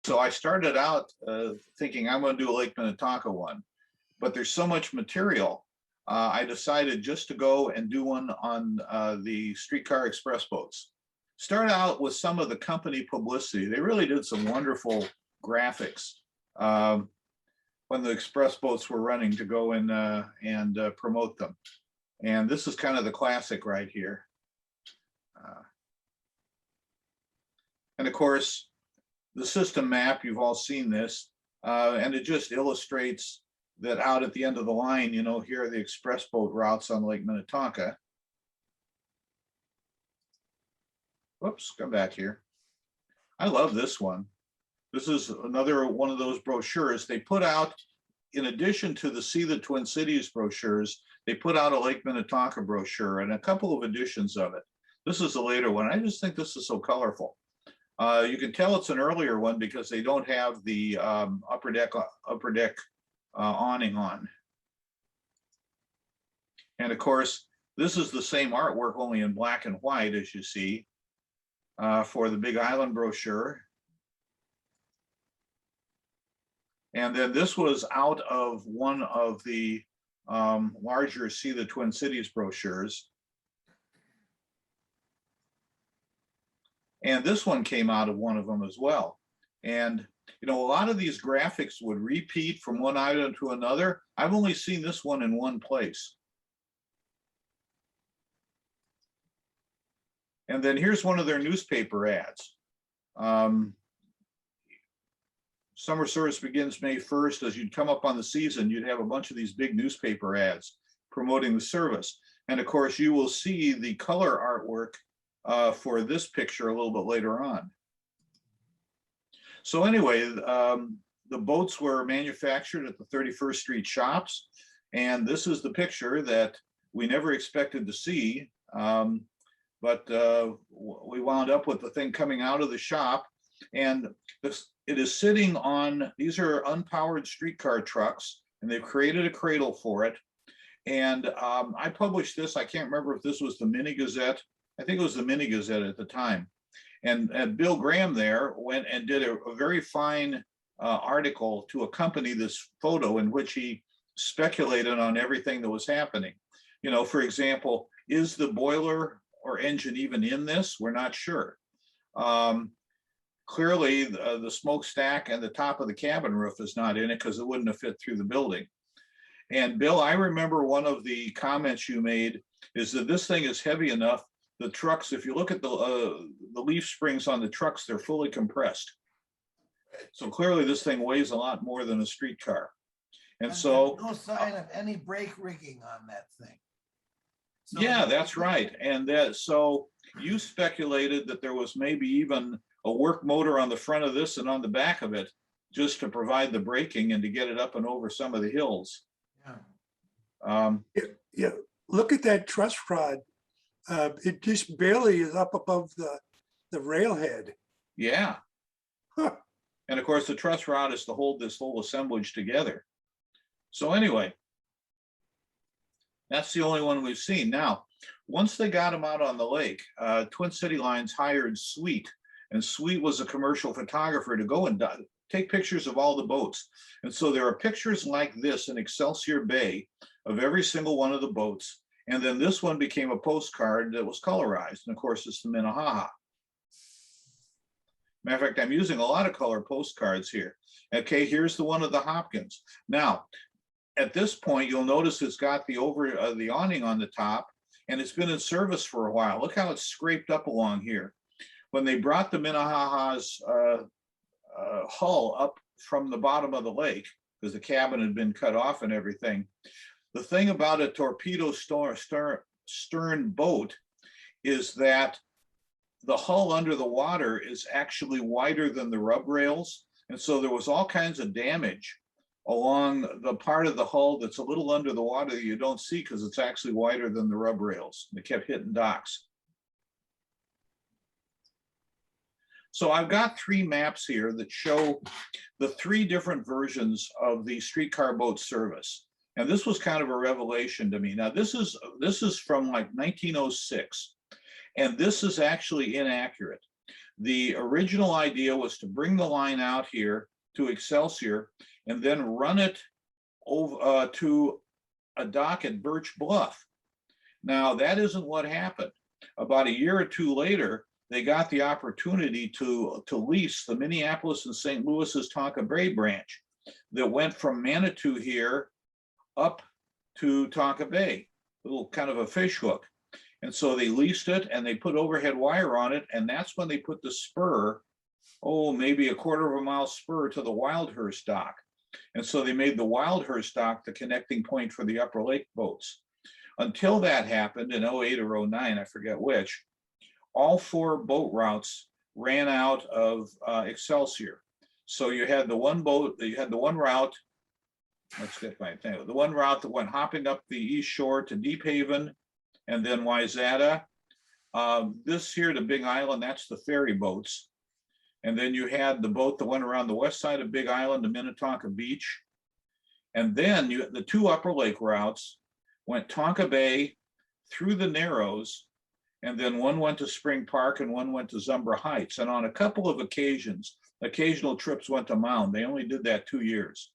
So I started out thinking I'm going to do a Lake Minnetonka one, but there's so much material. I decided just to go and do one on the streetcar express boats. Start out with some of the company publicity. They really did some wonderful graphics when the express boats were running to go and promote them. And this is kind of the classic right here. And of course, the system map, you've all seen this, and it just illustrates that out at the end of the line, you know, here are the express boat routes on Lake Minnetonka. Whoops, come back here. I love this one. This is another one of those brochures they put out. In addition to the See the Twin Cities brochures, they put out a Lake Minnetonka brochure and a couple of editions of it. This is a later one. I just think this is so colorful. You can tell it's an earlier one because they don't have the upper deck awning on. And of course, this is the same artwork, only in black and white, as you see, for the Big Island brochure. And then this was out of one of the larger See the Twin Cities brochures. And this one came out of one of them as well. And, you know, a lot of these graphics would repeat from one item to another. I've only seen this one in one place. And then here's one of their newspaper ads. Summer service begins May 1st. As you'd come up on the season, you'd have a bunch of these big newspaper ads promoting the service. And of course, you will see the color artwork for this picture a little bit later on. So anyway, the boats were manufactured at the 31st Street shops. And this is the picture that we never expected to see. But we wound up with the thing coming out of the shop. And it is sitting on, these are unpowered streetcar trucks, and they've created a cradle for it. And I published this, I can't remember if this was the Mini Gazette. I think it was the Mini Gazette at the time. And Bill Graham there went and did a very fine article to accompany this photo in which he speculated on everything that was happening. You know, for example, is the boiler or engine even in this? We're not sure. Clearly, the smokestack and the top of the cabin roof is not in it because it wouldn't have fit through the building. And Bill, I remember one of the comments you made is that this thing is heavy enough. The trucks, if you look at the leaf springs on the trucks, they're fully compressed. So clearly this thing weighs a lot more than a streetcar. And so no sign of any brake rigging on that thing. So yeah, that's right. And so you speculated that there was maybe even a work motor on the front of this and on the back of it, just to provide the braking and to get it up and over some of the hills. Yeah. Yeah. Look at that truss rod. It just barely is up above the railhead. Yeah. Huh. And of course, the truss rod is to hold this whole assemblage together. So anyway, that's the only one we've seen. Now, once they got them out on the lake, Twin City Lines hired Sweet. And Sweet was a commercial photographer to go and take pictures of all the boats. And so there are pictures like this in Excelsior Bay of every single one of the boats. And then this one became a postcard that was colorized. And of course, it's the Minnehaha. Matter of fact, I'm using a lot of color postcards here. Okay, here's the one of the Hopkins. Now, at this point, you'll notice it's got the awning on the top, and it's been in service for a while. Look how it's scraped up along here. When they brought the Minnehaha's hull up from the bottom of the lake, because the cabin had been cut off and everything, the thing about a torpedo stern boat is that the hull under the water is actually wider than the rub rails. And so there was all kinds of damage along the part of the hull that's a little under the water that you don't see because it's actually wider than the rub rails. They kept hitting docks. So I've got 3 maps here that show the 3 different versions of the streetcar boat service. And this was kind of a revelation to me. Now, this is from like 1906, and this is actually inaccurate. The original idea was to bring the line out here to Excelsior and then run it over to a dock at Birch Bluff. Now, that isn't what happened. About a year or two later, they got the opportunity to lease the Minneapolis and St. Louis's Tonka Bay branch that went from Manitou here up to Tonka Bay, a little kind of a fish hook. And so they leased it and they put overhead wire on it. And that's when they put the spur, oh, maybe a quarter of a mile spur to the Wildhurst dock. And so they made the Wildhurst dock the connecting point for the Upper Lake boats. Until that happened in 08 or 09, I forget which, all 4 boat routes ran out of Excelsior. So you had the one boat, you had the one route, let's get my thing, the one route that went hopping up the east shore to Deep Haven and then Wayzata. This here to Big Island, that's the ferry boats. And then you had the boat that went around the west side of Big Island to Minnetonka Beach. And then the 2 Upper Lake routes went Tonka Bay through the Narrows, and then one went to Spring Park and one went to Zumbra Heights. And on a couple of occasions, occasional trips went to Mound. They only did that 2 years.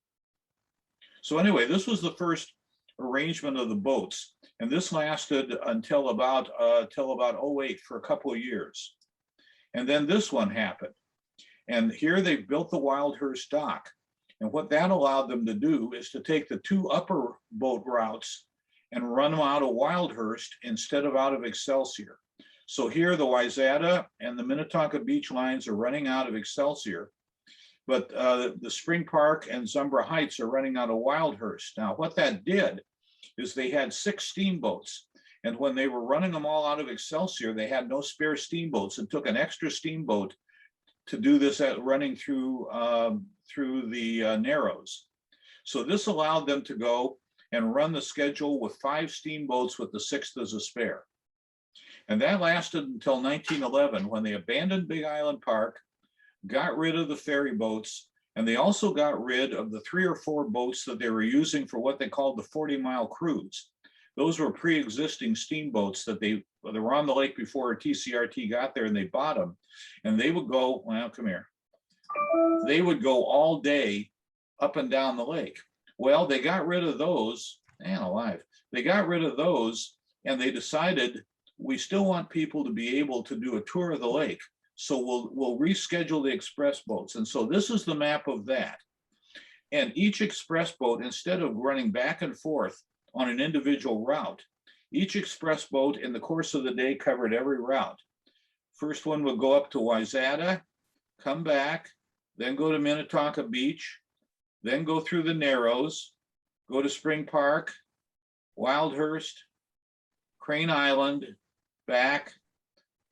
So anyway, this was the first arrangement of the boats. And this lasted until about 08 for a couple of years. And then this one happened. And here they built the Wildhurst dock. And what that allowed them to do is to take the 2 upper boat routes and run them out of Wildhurst instead of out of Excelsior. So here the Wayzata and the Minnetonka Beach lines are running out of Excelsior, but the Spring Park and Zumbra Heights are running out of Wildhurst. Now what that did is they had 6 steamboats, and when they were running them all out of Excelsior, they had no spare steamboats. It took an extra steamboat to do this running through the Narrows. So this allowed them to go and run the schedule with 5 steamboats with the 6th as a spare. And that lasted until 1911 when they abandoned Big Island Park, got rid of the ferry boats, and they also got rid of the 3 or 4 boats that they were using for what they called the 40-mile cruise. Those were pre-existing steamboats that they were on the lake before TCRT got there, and they bought them. And they would go, well, come here. They would go all day up and down the lake. Well, they got rid of those, man alive. They got rid of those and they decided we still want people to be able to do a tour of the lake. So we'll reschedule the express boats. And so this is the map of that. And each express boat, instead of running back and forth on an individual route, each express boat in the course of the day covered every route. First one would go up to Wayzata, come back, then go to Minnetonka Beach, then go through the Narrows, go to Spring Park, Wildhurst, Crane Island, back,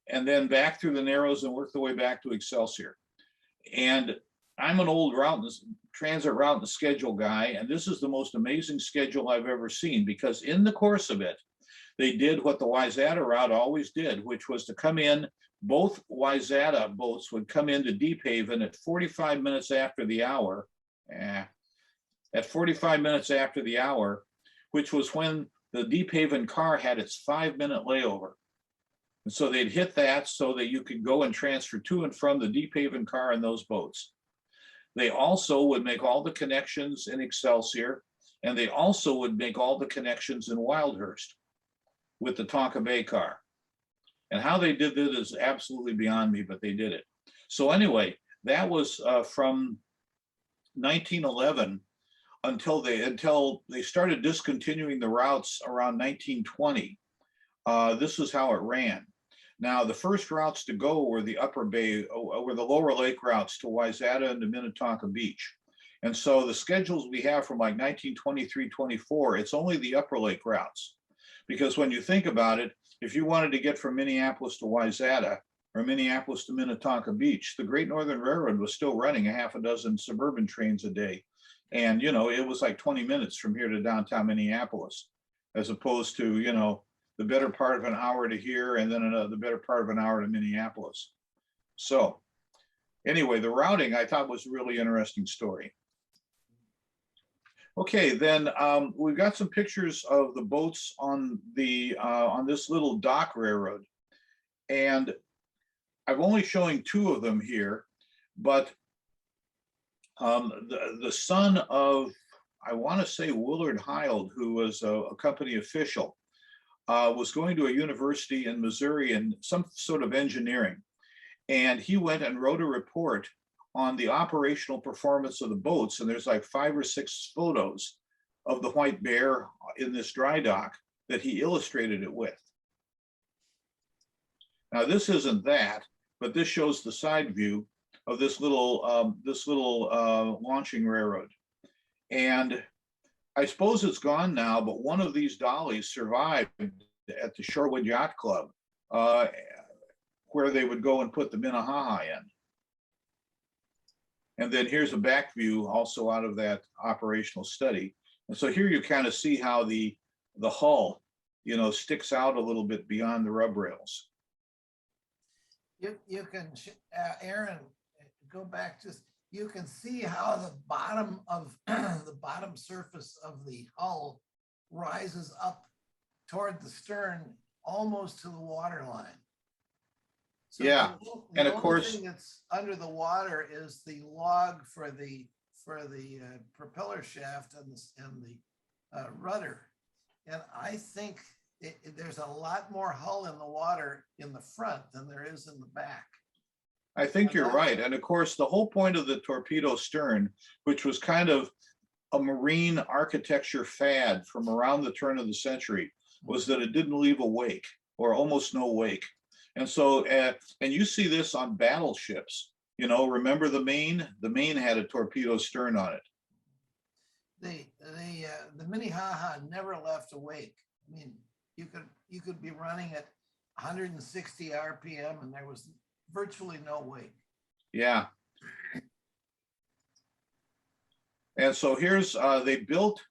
and then back through the Narrows and work the way back to Excelsior. And I'm an old transit route and schedule guy, and this is the most amazing schedule I've ever seen, because in the course of it, they did what the Wayzata route always did, which was to come in, both Wayzata boats would come into Deep Haven at 45 minutes after the hour, at 45 minutes after the hour, which was when the Deep Haven car had its 5-minute layover. And so they'd hit that so that you could go and transfer to and from the Deep Haven car in those boats. They also would make all the connections in Excelsior, and they also would make all the connections in Wildhurst with the Tonka Bay car. And how they did that is absolutely beyond me, but they did it. So anyway, that was from 1911 until they started discontinuing the routes around 1920. This is how it ran. Now, the first routes to go were the Upper Bay, were the lower lake routes to Wayzata and to Minnetonka Beach. And so the schedules we have from like 1923, 24, it's only the Upper Lake routes. Because when you think about it, if you wanted to get from Minneapolis to Wayzata or Minneapolis to Minnetonka Beach, the Great Northern Railroad was still running a half a dozen suburban trains a day. And, you know, it was like 20 minutes from here to downtown Minneapolis, as opposed to, you know, the better part of an hour to here and then the better part of an hour to Minneapolis. So anyway, the routing I thought was a really interesting story. Okay, then we've got some pictures of the boats on the on this little dock railroad. And I'm only showing two of them here, but the son of, I want to say Willard Heald, who was a company official, was going to a university in Missouri in some sort of engineering. And he went and wrote a report on the operational performance of the boats. And there's like 5 or 6 photos of the White Bear in this dry dock that he illustrated it with. Now, this isn't that, but this shows the side view of this little launching railroad. And I suppose it's gone now, but one of these dollies survived at the Shorewood Yacht Club, where they would go and put the Minnetonka in. And then here's a back view also out of that operational study. And so here you kind of see how the hull, you know, sticks out a little bit beyond the rub rails. You can, Aaron, go back to, you can see how the bottom of the bottom surface of the hull rises up toward the stern, almost to the water line. So Yeah, the and of only course- thing that's under the water is the log for the propeller shaft and the rudder. And I think there's a lot more hull in the water in the front than there is in the back. I think you're right. And of course, the whole point of the torpedo stern, which was kind of a marine architecture fad from around the turn of the century, was that it didn't leave a wake or almost no wake. And so, and you see this on battleships, you know, remember the Maine? The Maine had a torpedo stern on it. The Minnetonka never left a wake. I mean, you could be running at 160 RPM and there was virtually no wake. Yeah. And so here's, they built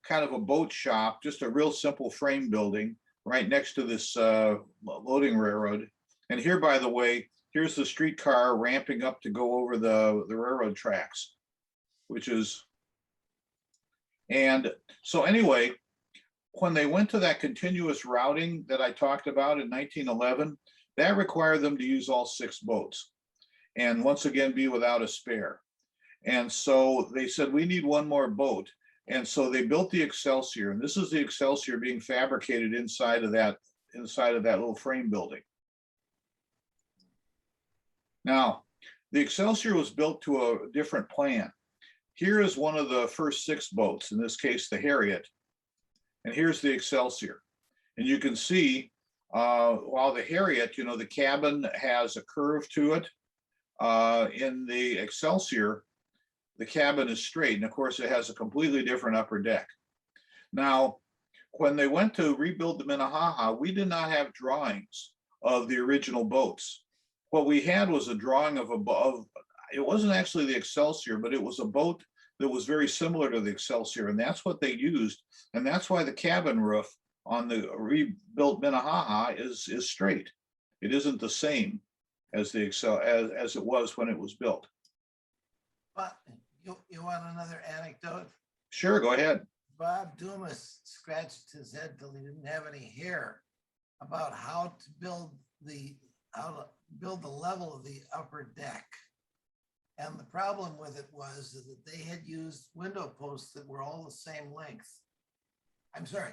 kind of a boat shop, just a real simple frame building right next to this loading railroad. And here, by the way, here's the streetcar ramping up to go over the railroad tracks, which is, and so anyway, when they went to that continuous routing that I talked about in 1911, that required them to use all 6 boats and once again be without a spare. And so they said, we need one more boat. And so they built the Excelsior, and this is the Excelsior being fabricated inside of that little frame building. Now, the Excelsior was built to a different plan. Here is one of the first 6 boats, in this case, the Harriet. And here's the Excelsior. And you can see, while the Harriet, you know, the cabin has a curve to it. In the Excelsior, the cabin is straight. And of course, it has a completely different upper deck. Now, when they went to rebuild the Minnetonka, we did not have drawings of the original boats. What we had was a drawing of it wasn't actually the Excelsior, but it was a boat that was very similar to the Excelsior. And that's what they used. And that's why the cabin roof on the rebuilt Minnetonka is straight. It isn't the same as the as it was when it was built. But you want another anecdote? Sure, go ahead. Bob Dumas scratched his head till he didn't have any hair about how to build the level of the upper deck. And the problem with it was that they had used window posts that were all the same length. I'm sorry.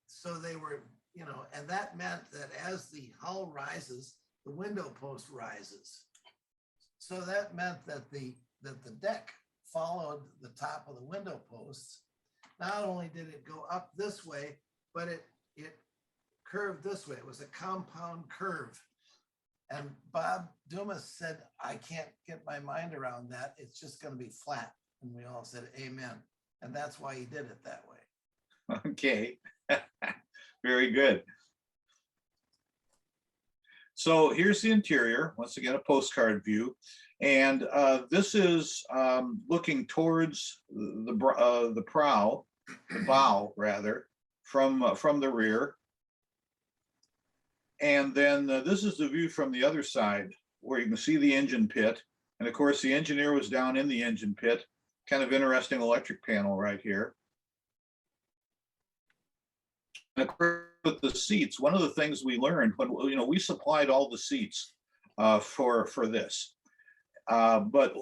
So they were, you know, and that meant that as the hull rises, the window post rises. So that meant that the deck followed the top of the window posts. Not only did it go up this way, but it curved this way. It was a compound curve. And Bob Dumas said, I can't get my mind around that. It's just going to be flat. And we all said, amen. And that's why he did it that way. Okay, very good. So here's the interior, once again, a postcard view. And this is looking towards the prow, the bow rather, from the rear. And then this is the view from the other side where you can see the engine pit. And of course, the engineer was down in the engine pit. Kind of interesting electric panel right here. And of course, with the seats, one of the things we learned when, you know, we supplied all the seats for this. But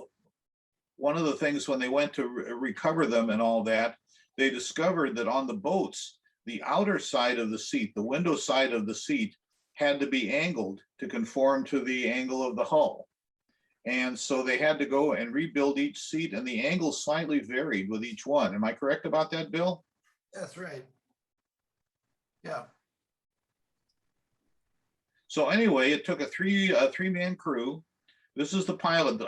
one of the things when they went to recover them and all that, they discovered that on the boats, the outer side of the seat, the window side of the seat, had to be angled to conform to the angle of the hull. And so they had to go and rebuild each seat, and the angle slightly varied with each one. Am I correct about that, Bill? That's right. Yeah. So anyway, it took a three-man crew. This is the pilot.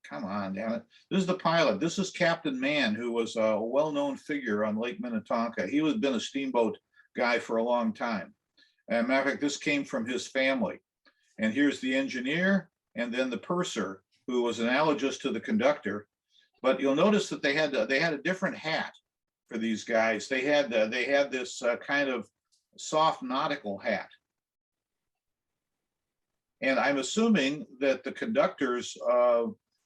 Come on, damn it. This is the pilot. This is Captain Mann, who was a well-known figure on Lake Minnetonka. He was been a steamboat guy for a long time. As a matter of fact, this came from his family. And here's the engineer, and then the purser, who was analogous to the conductor. But you'll notice that they had a different hat for these guys. They had this kind of soft nautical hat. And I'm assuming that the conductors,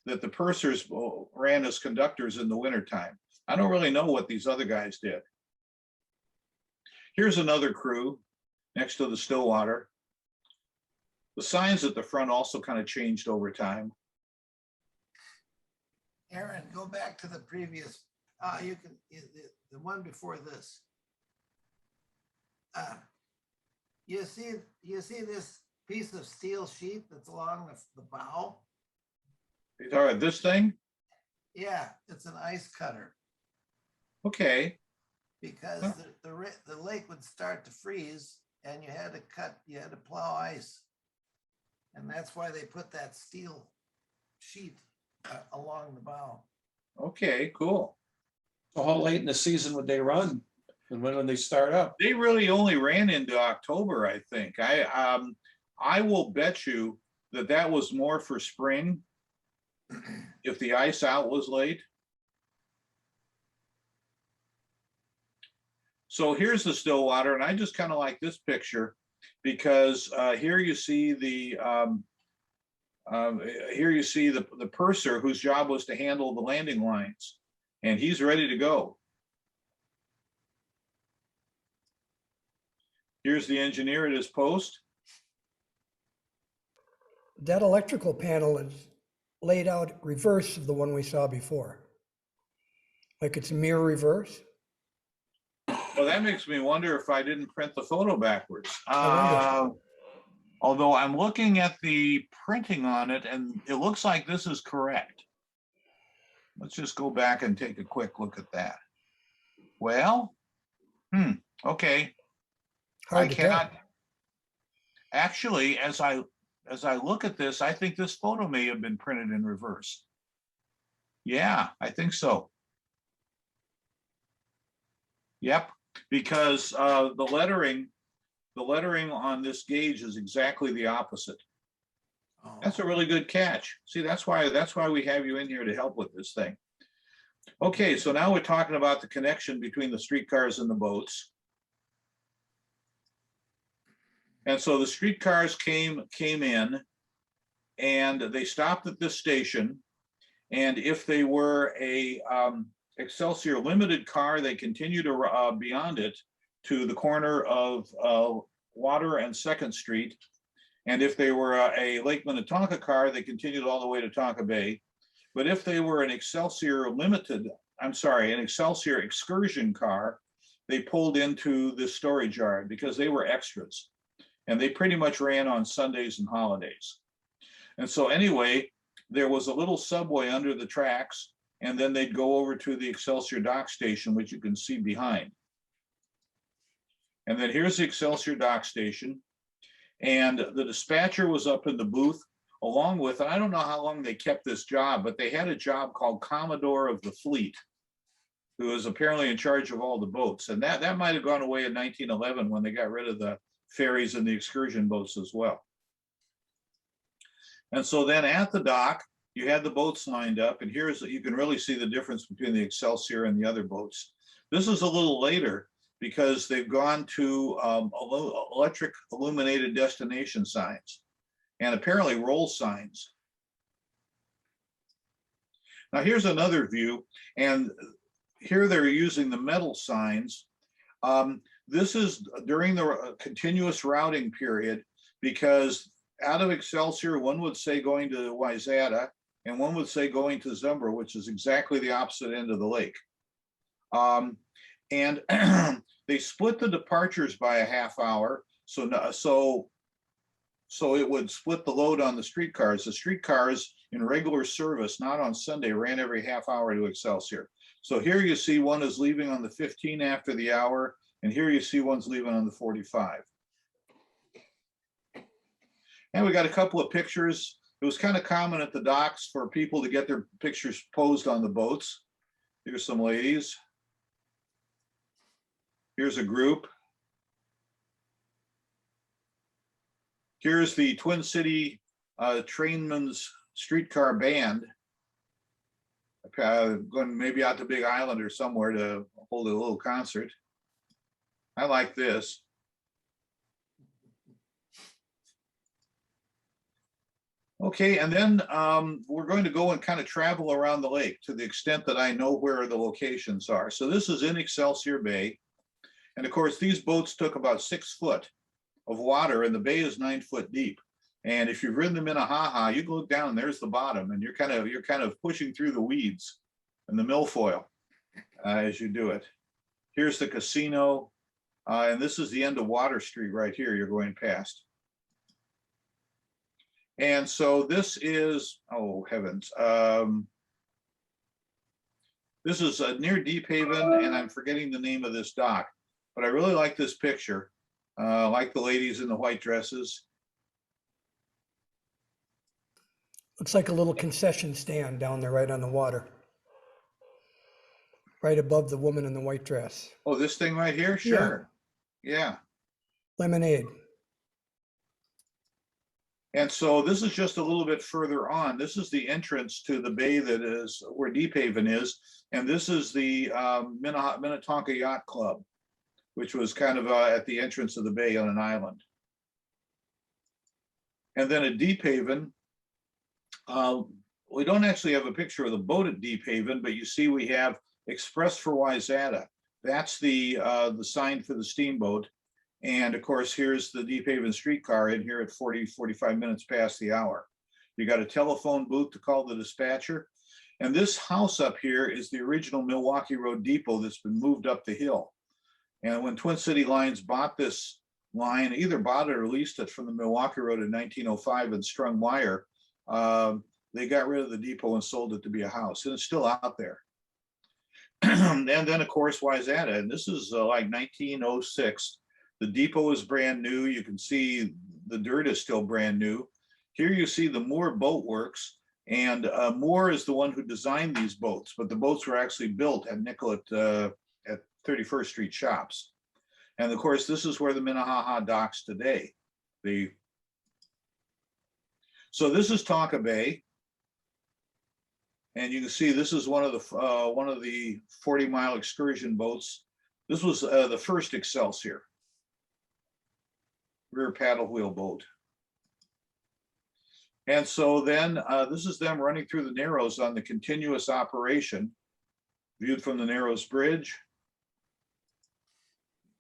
that the pursers ran as conductors in the wintertime. I don't really know what these other guys did. Here's another crew next to the Stillwater. The signs at the front also kind of changed over time. Aaron, go back to the previous, you can, the one before this. You see this piece of steel sheet that's along the bow? You talking about this thing? Yeah, it's an ice cutter. Okay. Because Huh. the lake would start to freeze and you had to plow ice. And that's why they put that steel sheet along the bow. Okay, cool. So how late in the season would they run? And when would they start up? They really only ran into October, I think. I will bet you that was more for spring if the ice out was late. So here's the Stillwater, and I just kind of like this picture because here you see the purser whose job was to handle the landing lines, and he's ready to go. Here's the engineer at his post. That electrical panel is laid out reverse of the one we saw before. Like it's mirror reverse. Well, that makes me wonder if I didn't print the photo backwards. I Although I'm looking at the printing on it and it looks like this is correct. Let's just go back and take a quick look at that. Well, okay. Hard I to cannot, tell. actually, as I look at this, I think this photo may have been printed in reverse. Yeah, I think so. Yep, because the lettering on this gauge is exactly the opposite. Oh. That's a really good catch. See, that's why we have you in here to help with this thing. Okay, so now we're talking about the connection between the streetcars and the boats. And so the streetcars came in and they stopped at this station. And if they were a Excelsior limited car, they continued beyond it to the corner of Water and 2nd Street. And if they were a Lake Minnetonka car, they continued all the way to Tonka Bay. But if they were an Excelsior an Excelsior excursion car, they pulled into this storage yard because they were extras. And they pretty much ran on Sundays and holidays. And so anyway, there was a little subway under the tracks, and then they'd go over to the Excelsior dock station, which you can see behind. And then here's the Excelsior dock station. And the dispatcher was up in the booth along with, and I don't know how long they kept this job, but they had a job called Commodore of the Fleet, who was apparently in charge of all the boats. And that might have gone away in 1911 when they got rid of the ferries and the excursion boats as well. And so then at the dock, you had the boats lined up, and you can really see the difference between the Excelsior and the other boats. This is a little later because they've gone to electric illuminated destination signs and apparently roll signs. Now here's another view, and here they're using the metal signs. This is during the continuous routing period because out of Excelsior, one would say going to Wayzata, and one would say going to Zumbro, which is exactly the opposite end of the lake. And they split the departures by a half hour. So it would split the load on the streetcars. The streetcars in regular service, not on Sunday, ran every half hour to Excelsior. So here you see one is leaving on the 15 after the hour, and here you see one's leaving on the 45. And we got a couple of pictures. It was kind of common at the docks for people to get their pictures posed on the boats. Here's some ladies. Here's a group. Here's the Twin City Trainmen's Streetcar Band. Going maybe out to Big Island or somewhere to hold a little concert. I like this. Okay, and then we're going to go and kind of travel around the lake to the extent that I know where the locations are. So this is in Excelsior Bay. And of course, these boats took about 6 foot of water, and the bay is 9 foot deep. And if you've ridden the Minnetonka, you look down, there's the bottom, and you're kind of pushing through the weeds and the milfoil as you do it. Here's the casino, and this is the end of Water Street right here. You're going past. And so this is, oh heavens, this is near Deep Haven, and I'm forgetting the name of this dock, but I really like this picture. I like the ladies in the white dresses. Looks like a little concession stand down there right on the water. Right above the woman in the white dress. Oh, this thing right here? Sure. Yeah. Lemonade. And so this is just a little bit further on. This is the entrance to the bay that is where Deep Haven is. And this is the Minnetonka Yacht Club, which was kind of at the entrance of the bay on an island. And then at Deep Haven, we don't actually have a picture of the boat at Deep Haven, but you see we have Express for Wayzata. That's the sign for the steamboat. And of course, here's the Deep Haven streetcar in here at 45 minutes past the hour. You got a telephone booth to call the dispatcher. And this house up here is the original Milwaukee Road Depot that's been moved up the hill. And when Twin City Lines bought this line, either bought it or leased it from the Milwaukee Road in 1905 and strung wire, they got rid of the depot and sold it to be a house, and it's still out there. And then of course, Wayzata, and this is like 1906. The depot is brand new. You can see the dirt is still brand new. Here you see the Moore Boat Works, and Moore is the one who designed these boats, but the boats were actually built at Nicollet at 31st Street Shops. And of course, this is where the Minnetonka docks today. So this is Tonka Bay. And you can see this is one of the 40-mile excursion boats. This was the first Excelsior rear paddle wheel boat. And so then this is them running through the Narrows on the continuous operation, viewed from the Narrows Bridge.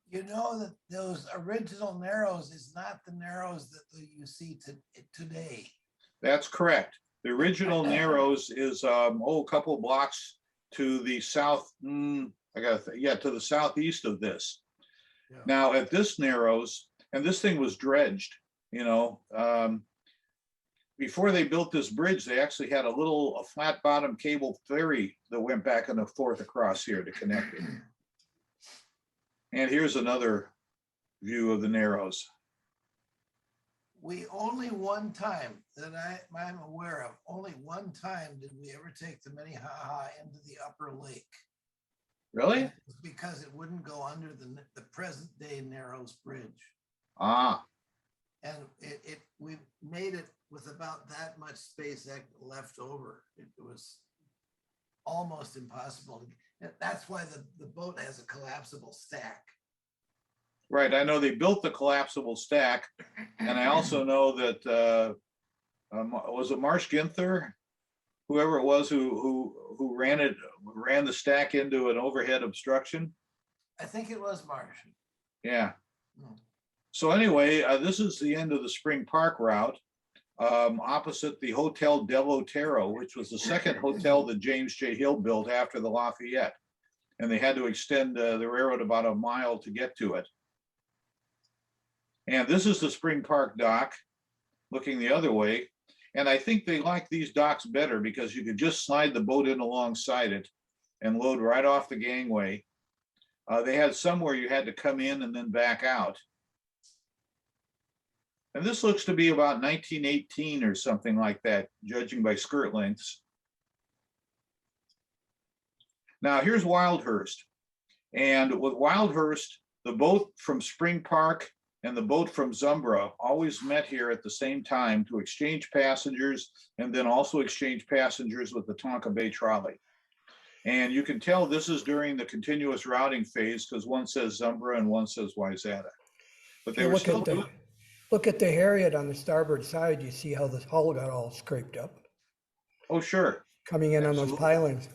You know that those original Narrows is not the Narrows that you see today. That's correct. The original Narrows is a couple blocks to the south. To the southeast of this. Yeah. Now at this Narrows, and this thing was dredged. Before they built this bridge, they actually had a flat bottom cable ferry that went back and forth across here to connect it. And here's another view of the Narrows. We only one time that I'm aware of, only one time did we ever take the Minnetonka into the upper lake. Really? Because it wouldn't go under the present day Narrows Bridge. Ah. And we made it with about that much space left over. It was almost impossible. That's why the boat has a collapsible stack. Right, I know they built the collapsible stack, and I also know that was it Marsh Ginther, whoever it was who ran the stack into an overhead obstruction. I think it was Marsh. Yeah. So anyway, this is the end of the Spring Park route. opposite the Hotel Del Otero, which was the second hotel that James J. Hill built after the Lafayette. And they had to extend the railroad about a mile to get to it. And this is the Spring Park dock, looking the other way. And I think they like these docks better because you could just slide the boat in alongside it and load right off the gangway. They had some where you had to come in and then back out. And this looks to be about 1918 or something like that, judging by skirt lengths. Now here's Wildhurst. And with Wildhurst, the boat from Spring Park and the boat from Zumbra always met here at the same time to exchange passengers and then also exchange passengers with the Tonka Bay trolley. And you can tell this is during the continuous routing phase because one says Zumbra and one says Wayzata. But they were still doing. Look at the Harriet on the starboard side. You see how the hull got all scraped up Oh, sure. coming in on those Absolutely. pilings.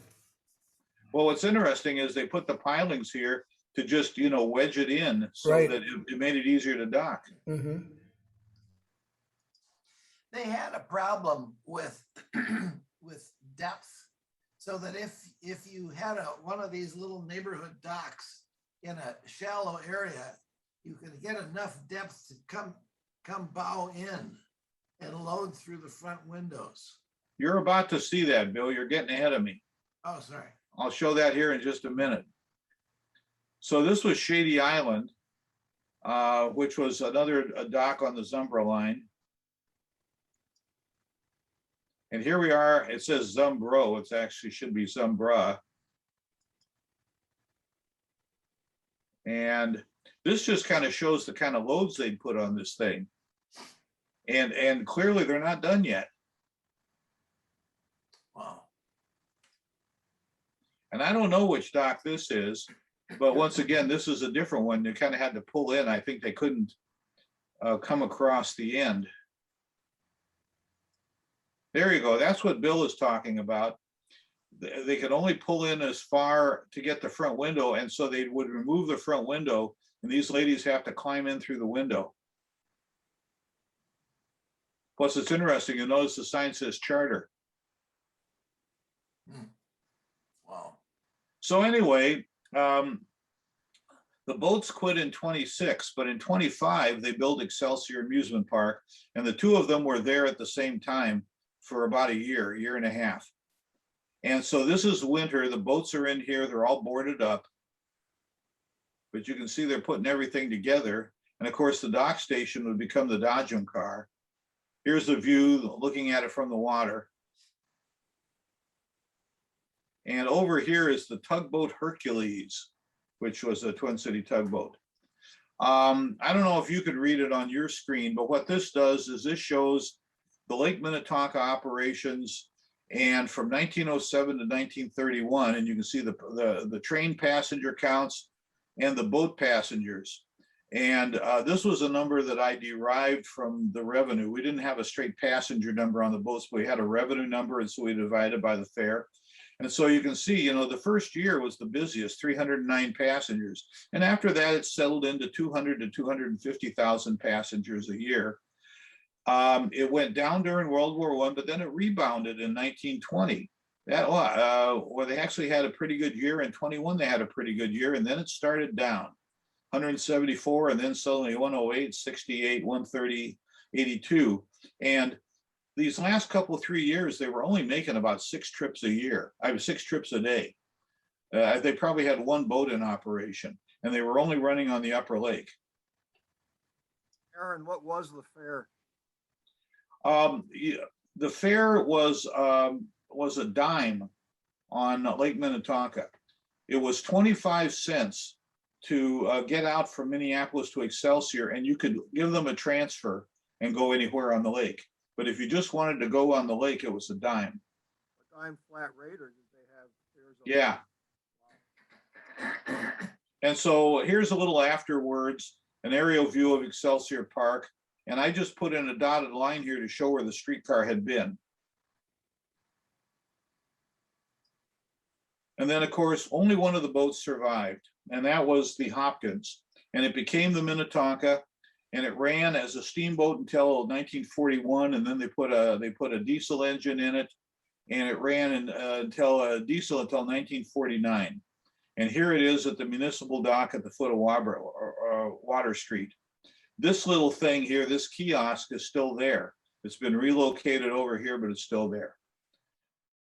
Well, what's interesting is they put the pilings here to just, wedge it in so Right. that it made it easier to dock. Mhm. They had a problem with with depth, so that if you had one of these little neighborhood docks in a shallow area, you could get enough depth to come bow in and load through the front windows. You're about to see that, Bill. You're getting ahead of me. Oh, sorry. I'll show that here in just a minute. So this was Shady Island, which was another dock on the Zumbra line. And here we are. It says Zumbro. It actually should be Zumbra. And this just kind of shows the kind of loads they'd put on this thing. And clearly they're not done yet. Wow. And I don't know which dock this is, but once again, this is a different one. They kind of had to pull in. I think they couldn't come across the end. There you go. That's what Bill is talking about. They could only pull in as far to get the front window. And so they would remove the front window and these ladies have to climb in through the window. Plus it's interesting, you'll notice the sign says charter. Wow. So anyway, the boats quit in 26, but in 25, they built Excelsior Amusement Park, and the two of them were there at the same time for about a year and a half. And so this is winter, the boats are in here, they're all boarded up. But you can see they're putting everything together. And of course, the dock station would become the Dodgem car. Here's the view looking at it from the water. And over here is the tugboat Hercules, which was a Twin City tugboat. I don't know if you could read it on your screen, but what this does is this shows the Lake Minnetonka operations and from 1907 to 1931, and you can see the train passenger counts and the boat passengers. And this was a number that I derived from the revenue. We didn't have a straight passenger number on the boats, but we had a revenue number, and so we divided by the fare. And so you can see, the first year was the busiest, 309 passengers. And after that, it settled into 200 to 250,000 passengers a year. It went down during World War I, but then it rebounded in 1920. Where they actually had a pretty good year. In 21, they had a pretty good year, and then it started down. 174, and then suddenly 108, 68, 130, 82. And these last couple, 3 years, they were only making about 6 trips a year. 6 trips a day. They probably had one boat in operation, and they were only running on the upper lake. Aaron, what was the fare? The fare was a dime on Lake Minnetonka. It was 25 cents to get out from Minneapolis to Excelsior, and you could give them a transfer and go anywhere on the lake. But if you just wanted to go on the lake, it was a dime. A dime flat rate, or did they have fares? Yeah. And so here's a little afterwards, an aerial view of Excelsior Park. And I just put in a dotted line here to show where the streetcar had been. And then, of course, only one of the boats survived, and that was the Hopkins. And it became the Minnetonka. and it ran as a steamboat until 1941, and then they put a diesel engine in it, and it ran until diesel until 1949. And here it is at the municipal dock at the foot of Water Street. This little thing here, this kiosk is still there. It's been relocated over here, but it's still there.